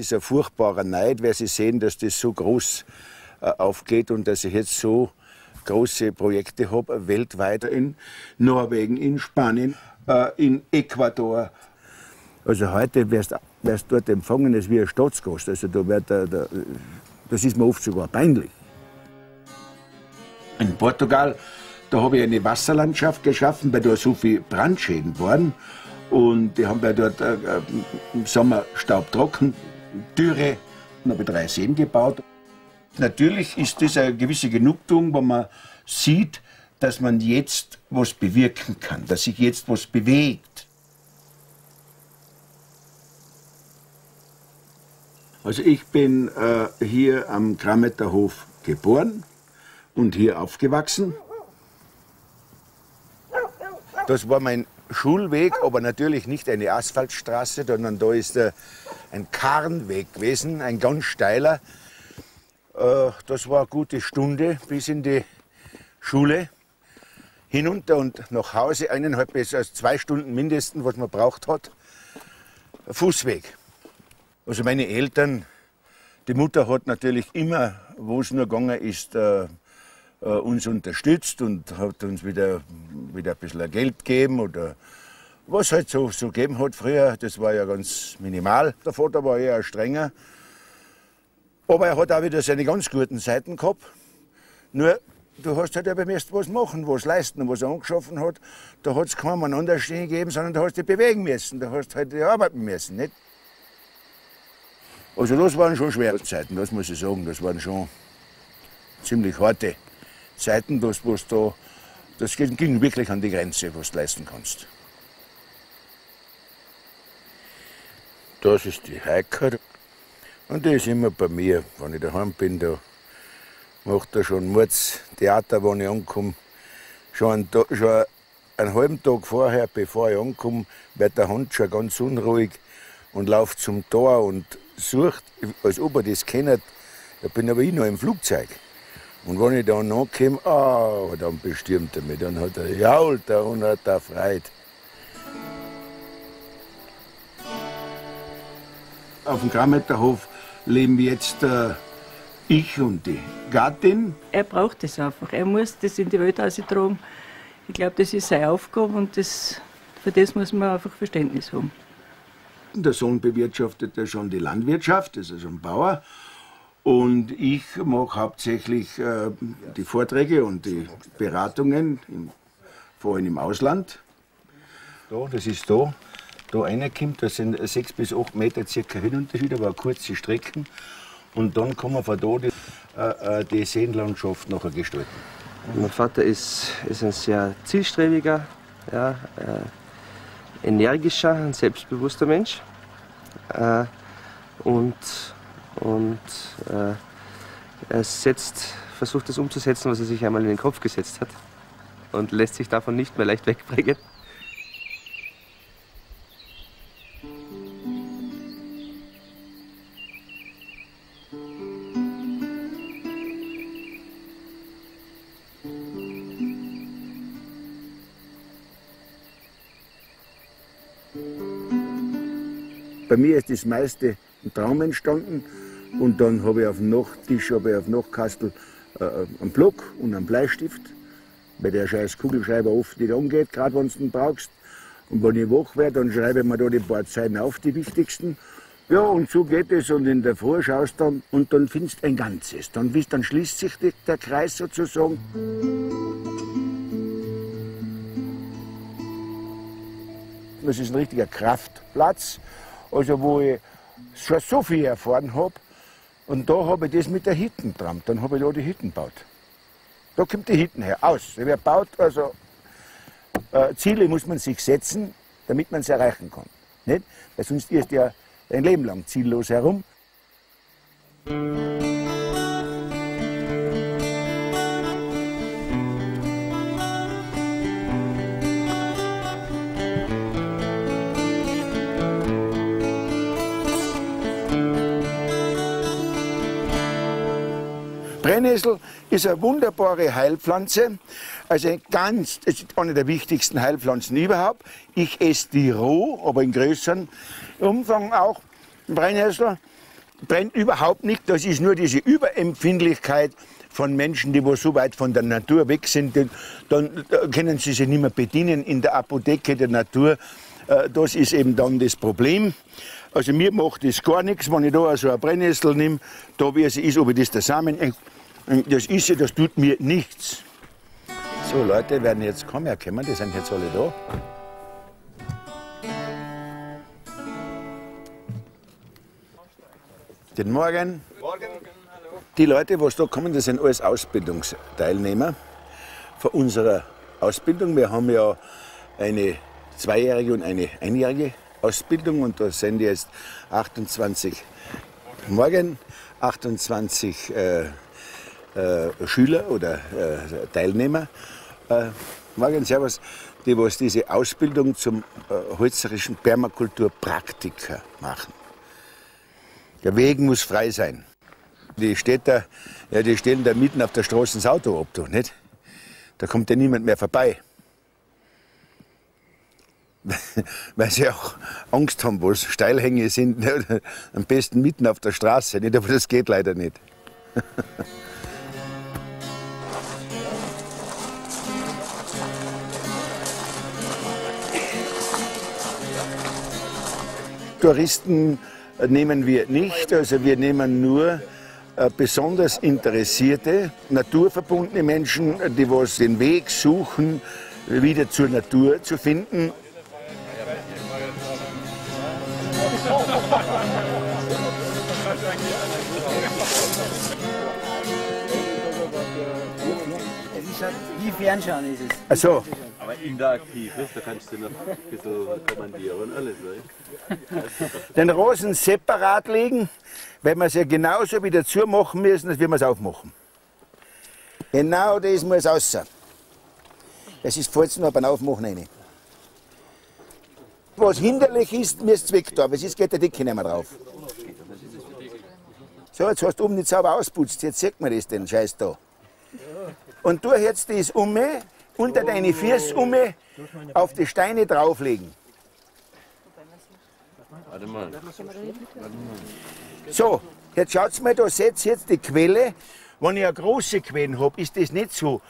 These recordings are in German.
Es ist ein furchtbarer Neid, weil Sie sehen, dass das so groß aufgeht und dass ich jetzt so große Projekte habe, weltweit in Norwegen, in Spanien, in Ecuador. Also heute wirst dort empfangen als wie ein Staatsgast. Also das ist mir oft sogar peinlich. In Portugal, da habe ich eine Wasserlandschaft geschaffen, weil da so viele Brandschäden waren. Und die haben wir dort im Sommer staubtrocken, Dürre, dann habe ich 3 Seen gebaut. Natürlich ist das eine gewisse Genugtuung, wenn man sieht, dass man jetzt was bewirken kann, dass sich jetzt was bewegt. Also ich bin hier am Krametterhof geboren und hier aufgewachsen. Das war mein Schulweg, aber natürlich nicht eine Asphaltstraße, sondern da ist ein Karrenweg gewesen, ein ganz steiler. Das war eine gute Stunde bis in die Schule. Hinunter und nach Hause, 1,5 bis 2 Stunden mindestens, was man braucht hat. Fußweg. Also meine Eltern, die Mutter hat natürlich immer, wo es nur gegangen ist, uns unterstützt und hat uns wieder ein bisschen Geld gegeben oder was halt so gegeben hat früher. Das war ja ganz minimal. Der Vater war eher strenger. Aber er hat auch wieder seine ganz guten Seiten gehabt. Nur, du hast halt aber erst was machen, was leisten. Und was er angeschaffen hat, da hat es keinem einander stehen gegeben, sondern da hast du dich bewegen müssen. Da hast du halt arbeiten müssen. Nicht? Also das waren schon schwere Zeiten, das muss ich sagen. Das waren schon ziemlich harte Zeiten, das ging wirklich an die Grenze, was du leisten kannst. Das ist die Heike. Und die ist immer bei mir, wenn ich daheim bin, da macht er schon Mordstheater, wenn ich ankomme. Schon einen halben Tag vorher, bevor ich ankomme, wird der Hund schon ganz unruhig und läuft zum Tor und sucht, als ob er das kennt. Da bin aber ich noch im Flugzeug. Und wenn ich dann ankomme, dann bestürmt er mich. Dann hat er jault und hat er Freude. Auf dem Krametterhof leben jetzt ich und die Gattin. Er braucht es einfach. Er muss das in die Welt austragen. Ich glaube, das ist seine Aufgabe und für das muss man einfach Verständnis haben. Der Sohn bewirtschaftet ja schon die Landwirtschaft, ist also ein Bauer. Und ich mache hauptsächlich die Vorträge und die Beratungen, vor allem im Ausland. Das ist da. Da reinkommt, das sind 6 bis 8 Meter circa Höhenunterschied, aber kurze Strecken. Und dann kann man von da die Seenlandschaft nachher gestalten. Mein Vater ist ein sehr zielstrebiger, energischer, ein selbstbewusster Mensch. Er versucht das umzusetzen, was er sich einmal in den Kopf gesetzt hat. Und lässt sich davon nicht mehr leicht wegbringen. Bei mir ist das meiste im Traum entstanden und dann habe ich auf dem Nachttisch, auf dem Nachtkastel einen Block und einen Bleistift, weil der scheiß Kugelschreiber oft nicht angeht, gerade wenn du ihn brauchst. Und wenn ich wach werde, dann schreibe ich mir da die paar Zeilen auf, die wichtigsten. Ja, und so geht es und in der Früh schaust du dann und dann findest du ein Ganzes. Dann schließt sich der Kreis sozusagen. Das ist ein richtiger Kraftplatz. Also wo ich schon so viel erfahren habe. Und da habe ich das mit der Hütten getrampt. Dann habe ich da die Hütten gebaut. Da kommt die Hütten her, aus. Wer baut, also Ziele muss man sich setzen, damit man sie erreichen kann. Nicht? Weil sonst ist ja ein Leben lang ziellos herum. Brennnessel ist eine wunderbare Heilpflanze, also das ist eine der wichtigsten Heilpflanzen überhaupt. Ich esse die roh, aber in größerem Umfang auch, Brennnessel. brennt überhaupt nicht. Das ist nur diese Überempfindlichkeit von Menschen, die wo so weit von der Natur weg sind. Dann können sie sich nicht mehr bedienen in der Apotheke der Natur. Das ist eben dann das Problem. Also mir macht das gar nichts, wenn ich da so eine Brennnessel nehme, da wie sie ist, ob ich das der Samen, das ist ja, das tut mir nichts. So, Leute werden jetzt kommen, die sind jetzt alle da. Guten Morgen. Morgen. Die Leute, die da kommen, das sind alles Ausbildungsteilnehmer von unserer Ausbildung. Wir haben ja eine zweijährige und eine einjährige Ausbildung und da sind jetzt 28 Schüler oder Teilnehmer. Morgen, servus, die was diese Ausbildung zum holzerischen Permakulturpraktiker machen. Der Weg muss frei sein. Die Städter, ja, die stellen da mitten auf der Straße das Auto ab, doch, nicht? Da kommt ja niemand mehr vorbei. Weil sie auch Angst haben, wo es Steilhänge sind, ne? Am besten mitten auf der Straße, nicht? Aber das geht leider nicht. Touristen nehmen wir nicht, also wir nehmen nur besonders interessierte, naturverbundene Menschen, die was den Weg suchen, wieder zur Natur zu finden. Wie Fernschauen ist es? Ach so. Aber interaktiv, da kannst du noch ein bisschen kommandieren und alles. Den Rosen separat legen, weil wir es ja genauso wieder zumachen müssen, als wir es aufmachen. Genau das muss raus. Es ist falls nur beim Aufmachen rein. Was hinderlich ist, müsst ihr weg da, weil sonst geht der Decke nicht mehr drauf. So, jetzt hast du oben nicht sauber ausputzt, jetzt sieht man das, den Scheiß da. Und du jetzt das unter deine Füße auf die Steine drauflegen. Warte mal. So, jetzt schaut mal, da seht ihr jetzt die Quelle. Wenn ich eine große Quelle habe, ist das nicht so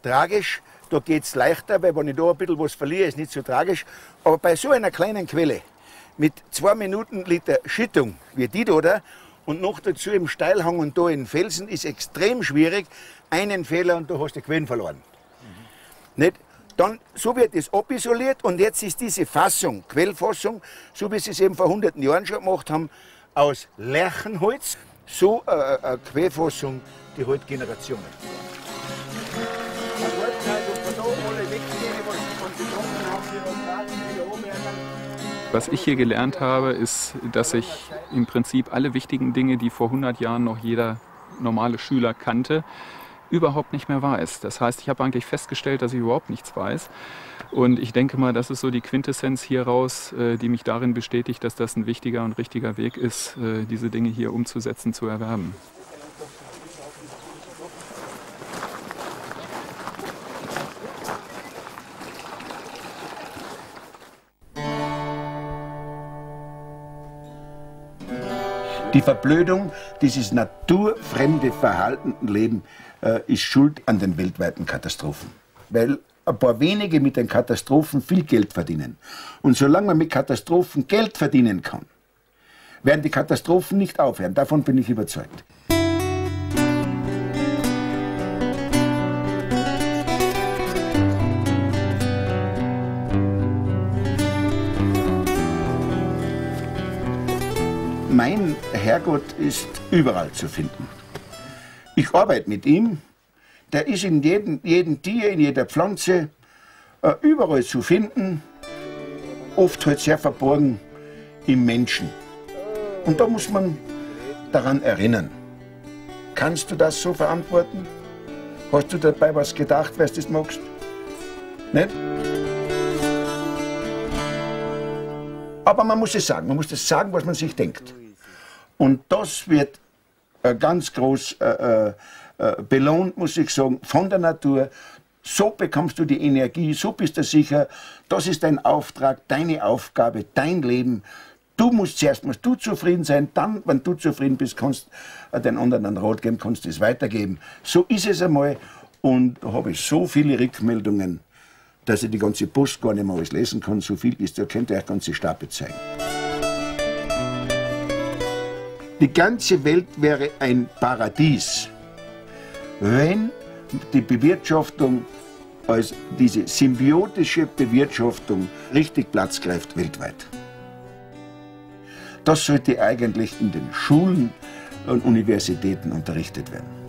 tragisch. Da geht es leichter, weil wenn ich da ein bisschen was verliere, ist nicht so tragisch. Aber bei so einer kleinen Quelle mit 2 Minuten Liter Schüttung wie die da, und noch dazu im Steilhang und da in Felsen, ist extrem schwierig. Einen Fehler und du hast die Quellen verloren. Nicht? Dann, so wird es abisoliert und jetzt ist diese Fassung, Quellfassung, so wie sie es eben vor hunderten Jahren schon gemacht haben, aus Lärchenholz, so eine Quellfassung, die hält Generationen. Was ich hier gelernt habe, ist, dass ich im Prinzip alle wichtigen Dinge, die vor 100 Jahren noch jeder normale Schüler kannte, überhaupt nicht mehr weiß. Das heißt, ich habe eigentlich festgestellt, dass ich überhaupt nichts weiß. Und ich denke mal, das ist so die Quintessenz hier raus, die mich darin bestätigt, dass das ein wichtiger und richtiger Weg ist, diese Dinge hier umzusetzen, zu erwerben. Die Verblödung, dieses naturfremde Verhaltenleben ist schuld an den weltweiten Katastrophen. Weil ein paar wenige mit den Katastrophen viel Geld verdienen. Und solange man mit Katastrophen Geld verdienen kann, werden die Katastrophen nicht aufhören. Davon bin ich überzeugt. Mein Herrgott ist überall zu finden. Ich arbeite mit ihm. Der ist in jedem Tier, in jeder Pflanze, überall zu finden. Oft halt sehr verborgen im Menschen. Und da muss man daran erinnern. Kannst du das so verantworten? Hast du dabei was gedacht, was du das magst? Nicht? Aber man muss es sagen. Man muss das sagen, was man sich denkt. Und das wird ganz groß belohnt, muss ich sagen, von der Natur. So bekommst du die Energie, so bist du sicher. Das ist dein Auftrag, deine Aufgabe, dein Leben. Du musst zuerst musst du zufrieden sein, dann, wenn du zufrieden bist, kannst du den anderen einen Rat geben, kannst du es weitergeben. So ist es einmal. Und da habe ich so viele Rückmeldungen, dass ich die ganze Post gar nicht mehr alles lesen kann. So viel ist, da könnt ihr euch ganze Stapel zeigen. Die ganze Welt wäre ein Paradies, wenn die Bewirtschaftung, als diese symbiotische Bewirtschaftung, richtig Platz greift weltweit. Das sollte eigentlich in den Schulen und Universitäten unterrichtet werden.